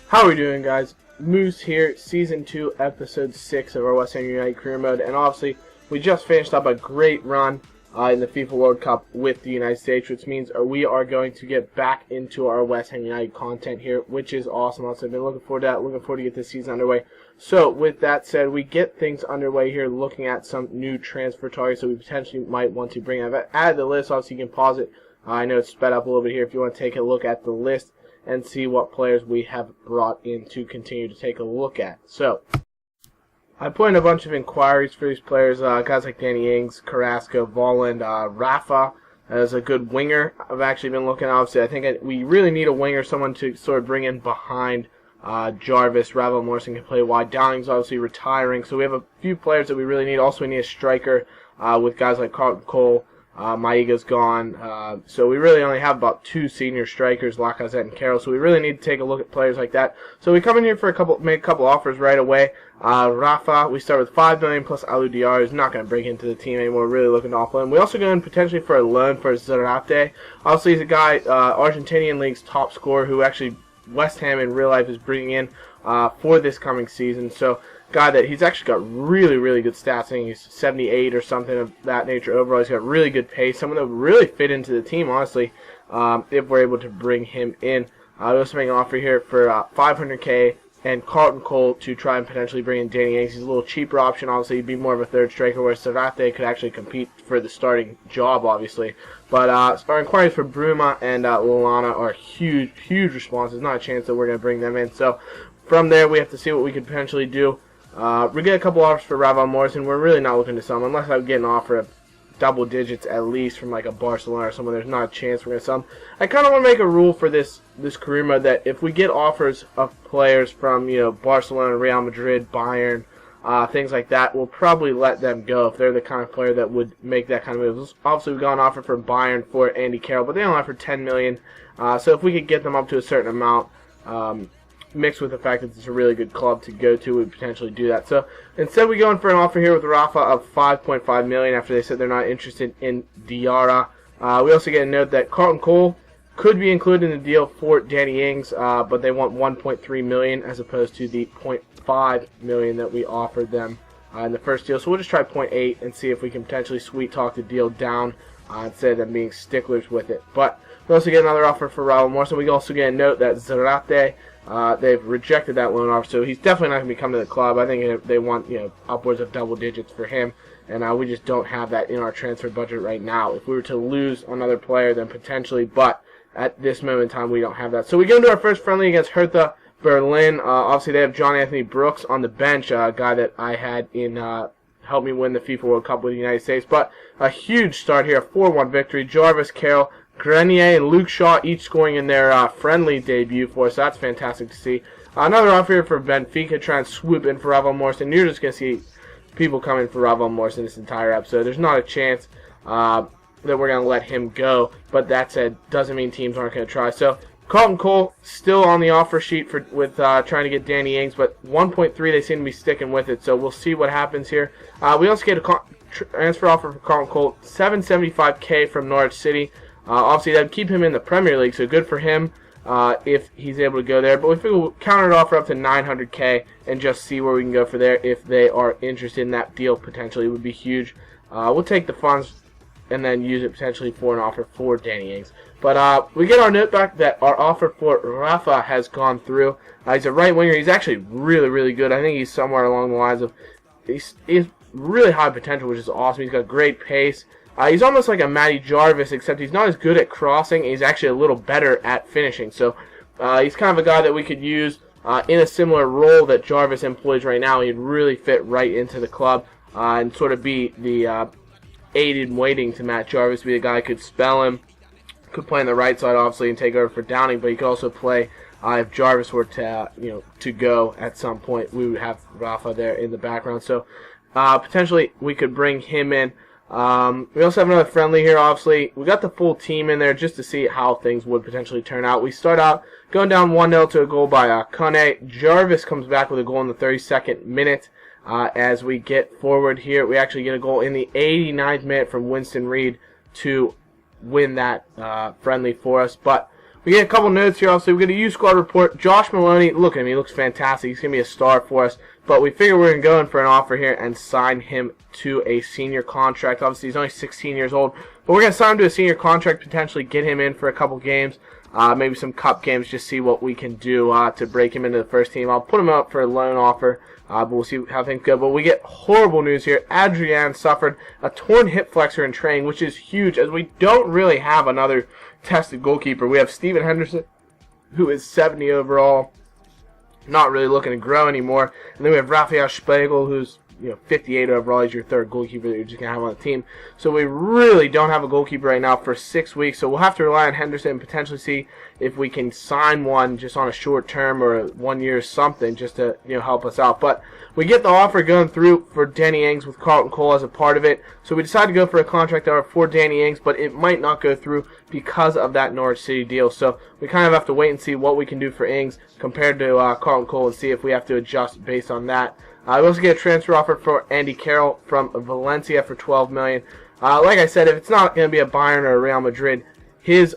How are we doing, guys? Moose here, Season 2, Episode 6 of our West Ham United career mode, and obviously we just finished up a great run in the FIFA World Cup with the United States, which means we are going to get back into our West Ham United content here, which is awesome. Also, I've been looking forward to that, looking forward to get this season underway. So, with that said, we get things underway here, looking at some new transfer targets that we potentially might want to bring. I've added the list, obviously you can pause it. I know it's sped up a little bit here if you want to take a look at the list and see what players we have brought in to continue to take a look at. So, I put in a bunch of inquiries for these players, guys like Danny Ings, Carrasco, Volland, Rafa as a good winger. I've actually been looking, obviously, I think we really need a winger, someone to sort of bring in behind Jarvis. Ravel Morrison can play wide. Downing's obviously retiring, so we have a few players that we really need. Also, we need a striker with guys like Carlton Cole. Maiga's gone, so we really only have about two senior strikers, Lacazette and Carroll, so we really need to take a look at players like that. So we come in here for make a couple offers right away. Rafa, we start with $5 million plus Alou Diar, who's not going to break into the team anymore, really looking to offload him. We also go in potentially for a loan for Zarate. Obviously, he's a guy, Argentinian League's top scorer, who actually West Ham in real life is bringing in for this coming season. So, guy that he's actually got really good stats. I think he's 78 or something of that nature overall. He's got really good pace. Someone that would really fit into the team, honestly, if we're able to bring him in. We also make an offer here for $500K and Carlton Cole to try and potentially bring in Danny Ings. He's a little cheaper option. Obviously, he'd be more of a third striker, where Sarate could actually compete for the starting job, obviously. But our inquiries for Bruma and Lallana are huge responses. Not a chance that we're going to bring them in. So from there, we have to see what we could potentially do. We get a couple offers for Ravel Morrison. We're really not looking to sell him unless I get an offer of double digits at least from like a Barcelona or someone. There's not a chance we're going to sell him. I kind of want to make a rule for this career mode that if we get offers of players from Barcelona, Real Madrid, Bayern, things like that, we'll probably let them go if they're the kind of player that would make that kind of move. Obviously, we got an offer from Bayern for Andy Carroll, but they only offered $10 million. So if we could get them up to a certain amount, mixed with the fact that it's a really good club to go to, we potentially do that. So instead, we go in for an offer here with Rafa of $5.5 million after they said they're not interested in Diarra. We also get a note that Carlton Cole could be included in the deal for Danny Ings, but they want $1.3 million as opposed to the $0.5 million that we offered them in the first deal. So we'll just try 0.8 and see if we can potentially sweet talk the deal down instead of them being sticklers with it. But we also get another offer for Raul Morrison. We also get a note that Zarate, they've rejected that loan offer, so he's definitely not going to be coming to the club. I think they want upwards of double digits for him, and we just don't have that in our transfer budget right now. If we were to lose another player, then potentially, but at this moment in time, we don't have that. So we go into our first friendly against Hertha Berlin. Obviously, they have John Anthony Brooks on the bench, a guy that I had in helped me win the FIFA World Cup with the United States. But a huge start here, a 4-1 victory. Jarvis, Carroll, Grenier, and Luke Shaw each scoring in their friendly debut for us. So that's fantastic to see. Another offer here for Benfica, trying to swoop in for Ravel Morrison. You're just going to see people coming for Ravel Morrison this entire episode. There's not a chance that we're going to let him go. But that said, doesn't mean teams aren't going to try. So Carlton Cole still on the offer sheet with trying to get Danny Ings, but 1.3 they seem to be sticking with it. So we'll see what happens here. We also get a transfer offer for Carlton Cole, $775K from Norwich City. Obviously, that'd keep him in the Premier League, so good for him if he's able to go there. But we figure we'll counter it offer up to $900K and just see where we can go for there if they are interested in that deal. Potentially, it would be huge. We'll take the funds and then use it potentially for an offer for Danny Ings. But we get our note back that our offer for Rafa has gone through. He's a right winger. He's actually really good. I think he's somewhere along the lines of he's really high potential, which is awesome. He's got great pace. He's almost like a Matty Jarvis, except he's not as good at crossing. He's actually a little better at finishing. So he's kind of a guy that we could use in a similar role that Jarvis employs right now. He'd really fit right into the club and sort of be the aid in waiting to Matt Jarvis, be the guy who could spell him, could play on the right side, obviously, and take over for Downing, but he could also play if Jarvis were to go at some point. We would have Rafa there in the background. So potentially we could bring him in. We also have another friendly here, obviously. We got the full team in there just to see how things would potentially turn out. We start out going down 1-0 to a goal by Kone. Jarvis comes back with a goal in the 32nd minute. As we get forward here, we actually get a goal in the 89th minute from Winston Reed to win that friendly for us. But We get a couple notes here. Also, we get a U squad report. Josh Maloney, look at him. He looks fantastic. He's going to be a star for us. But we figure we're going to go in for an offer here and sign him to a senior contract. Obviously, he's only 16 years old. But we're going to sign him to a senior contract, potentially get him in for a couple games. Maybe some cup games, just see what we can do to break him into the first team. I'll put him up for a loan offer, but we'll see how things go. But we get horrible news here. Adrian suffered a torn hip flexor in training, which is huge, as we don't really have another tested goalkeeper. We have Steven Henderson, who is 70 overall, not really looking to grow anymore. And then we have Rafael Spiegel, who's 58 overall. He's your third goalkeeper that you're just going to have on the team. So we really don't have a goalkeeper right now for 6 weeks. So we'll have to rely on Henderson and potentially see if we can sign one just on a short term or 1 year or something just to help us out. But we get the offer going through for Danny Ings with Carlton Cole as a part of it. So we decided to go for a contract offer for Danny Ings, but it might not go through because of that Norwich City deal. So we kind of have to wait and see what we can do for Ings compared to Carlton Cole and see if we have to adjust based on that. We also get a transfer offer for Andy Carroll from Valencia for $12 million. Like I said, if it's not going to be a Bayern or a Real Madrid, his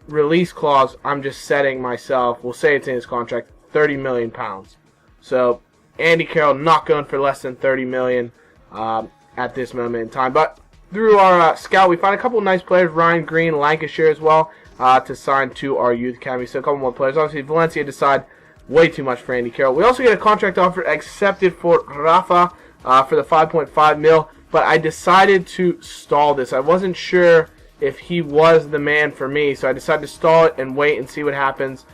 release clause, I'm just setting myself, we'll say it's in his contract, £30 million. So Andy Carroll not going for less than $30 million at this moment in time. But through our scout, we find a couple of nice players, Ryan Green, Lancashire as well, to sign to our youth academy. So a couple more players. Obviously, Valencia decide way too much for Andy Carroll. We also get a contract offer accepted for Rafa for the 5.5 mil, but I decided to stall this. I wasn't sure if he was the man for me, so I decided to stall it and wait and see what happens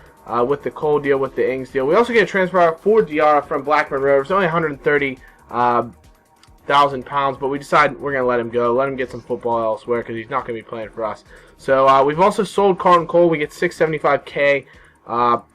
with the Cole deal, with the Ings deal. We also get a transfer offer for Diarra from Blackburn Rovers, only £130,000, but we decided we're going to let him go, let him get some football elsewhere because he's not going to be playing for us. So we've also sold Carlton Cole. We get $675K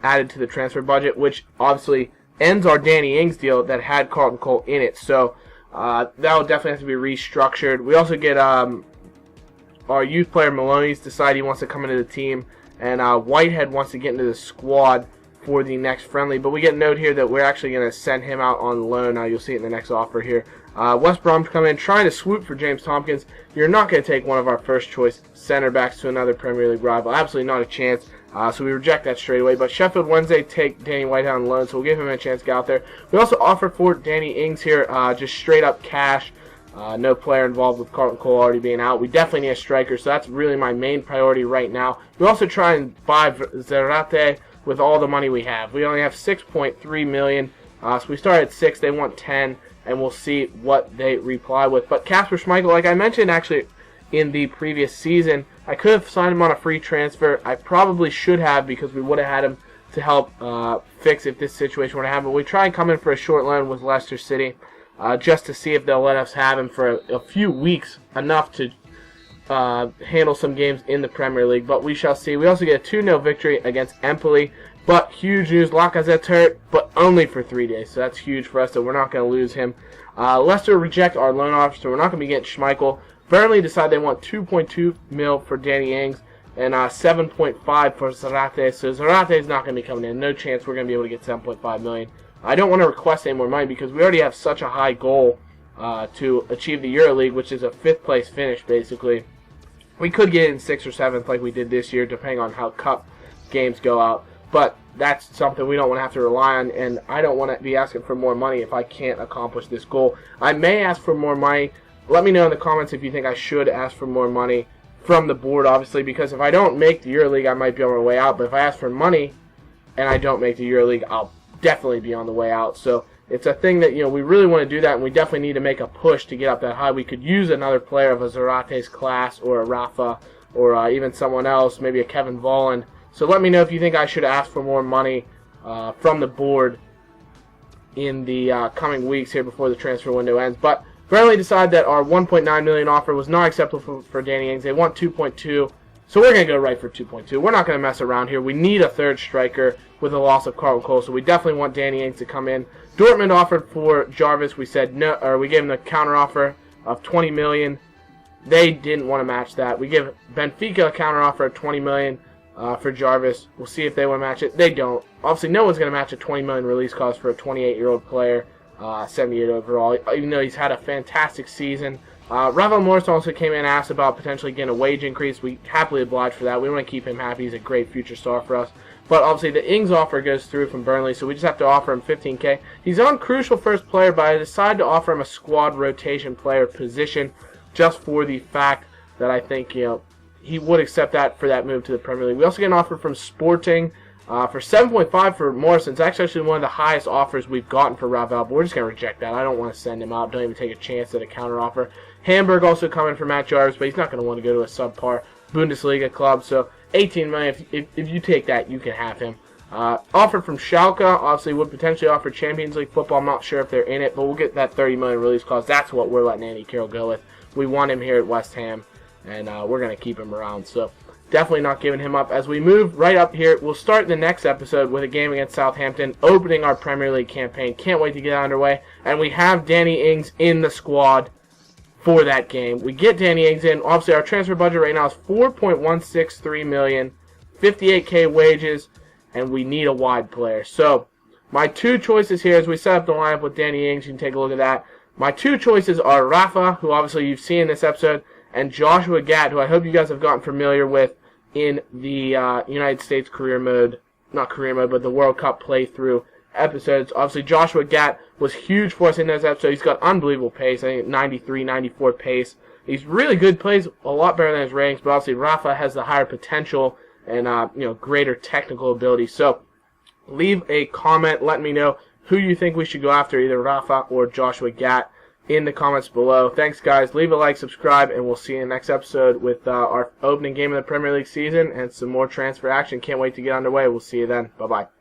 added to the transfer budget, which obviously ends our Danny Ings deal that had Carlton Cole in it. So that will definitely have to be restructured. We also get our youth player Maloney's decide he wants to come into the team, and Whitehead wants to get into the squad for the next friendly. But we get a note here that we're actually going to send him out on loan. You'll see it in the next offer here. West Brom's come in trying to swoop for James Tompkins. You're not going to take one of our first choice center backs to another Premier League rival. Absolutely not a chance. So we reject that straight away. But Sheffield Wednesday take Danny Whitehead on loan, so we'll give him a chance to get out there. We also offer for Danny Ings here just straight up cash. No player involved with Carlton Cole already being out. We definitely need a striker, so that's really my main priority right now. We also try and buy Zarate with all the money we have. We only have $6.3 million. So we start at 6, they want 10, and we'll see what they reply with. But Kasper Schmeichel, like I mentioned actually in the previous season, I could have signed him on a free transfer. I probably should have, because we would have had him to help fix if this situation were to happen. But we try and come in for a short loan with Leicester City just to see if they'll let us have him for a few weeks, enough to handle some games in the Premier League. But we shall see. We also get a 2-0 victory against Empoli. But huge news, Lacazette's hurt, but only for 3 days. So that's huge for us, so we're not going to lose him. Leicester reject our loan offer, so we're not going to be getting Schmeichel. Burnley decide they want 2.2 mil for Danny Ings and 7.5 for Zarate. So Zarate is not going to be coming in. No chance we're going to be able to get 7.5 million. I don't want to request any more money because we already have such a high goal to achieve the EuroLeague, which is a 5th place finish basically. We could get in 6th or 7th like we did this year, depending on how cup games go out. But that's something we don't want to have to rely on, and I don't want to be asking for more money if I can't accomplish this goal. I may ask for more money. Let me know in the comments if you think I should ask for more money from the board, obviously, because if I don't make the EuroLeague, I might be on my way out. But if I ask for money and I don't make the EuroLeague, I'll definitely be on the way out. So it's a thing that we really want to do that, and we definitely need to make a push to get up that high. We could use another player of a Zarate's class, or a Rafa, or even someone else, maybe a Kevin Volland. So let me know if you think I should ask for more money from the board in the coming weeks here before the transfer window ends. But Burnley decided that our 1.9 million offer was not acceptable for Danny Ings. They want 2.2, so we're going to go right for 2.2. We're not going to mess around here. We need a third striker with the loss of Carlton Cole, so we definitely want Danny Ings to come in. Dortmund offered for Jarvis. We said no, or we gave him the counter offer of 20 million. They didn't want to match that. We give Benfica a counter offer of 20 million. For Jarvis. We'll see if they want to match it. They don't. Obviously, no one's going to match a 20 million release cost for a 28-year-old player, 78 overall, even though he's had a fantastic season. Rafael Morris also came in and asked about potentially getting a wage increase. We happily obliged for that. We want to keep him happy. He's a great future star for us. But obviously the Ings offer goes through from Burnley, so we just have to offer him $15K. He's on crucial first player, but I decided to offer him a squad rotation player position just for the fact that I think, he would accept that for that move to the Premier League. We also get an offer from Sporting for 7.5 for Morrison. It's actually one of the highest offers we've gotten for Ravel, but we're just going to reject that. I don't want to send him out. Don't even take a chance at a counter offer. Hamburg also coming for Matt Jarvis, but he's not going to want to go to a subpar Bundesliga club. So 18 million. If you take that, you can have him. Offer from Schalke, obviously would potentially offer Champions League football. I'm not sure if they're in it, but we'll get that 30 million release clause. That's what we're letting Andy Carroll go with. We want him here at West Ham, and we're going to keep him around. So definitely not giving him up. As we move right up here, we'll start the next episode with a game against Southampton, opening our Premier League campaign. Can't wait to get underway. And we have Danny Ings in the squad for that game. We get Danny Ings in. Obviously, our transfer budget right now is $4.163 million, 58K wages, and we need a wide player. So my two choices here as we set up the lineup with Danny Ings, you can take a look at that. My two choices are Rafa, who obviously you've seen in this episode, and Joshua Gatt, who I hope you guys have gotten familiar with in the United States career mode, not career mode, but the World Cup playthrough episodes. Obviously, Joshua Gatt was huge for us in those episodes. He's got unbelievable pace. I think 93, 94 pace. He's really good, plays a lot better than his ratings, but obviously Rafa has the higher potential and greater technical ability. So leave a comment letting me know who you think we should go after, either Rafa or Joshua Gatt, in the comments below. Thanks, guys. Leave a like, subscribe, and we'll see you in the next episode with our opening game of the Premier League season and some more transfer action. Can't wait to get underway. We'll see you then. Bye-bye.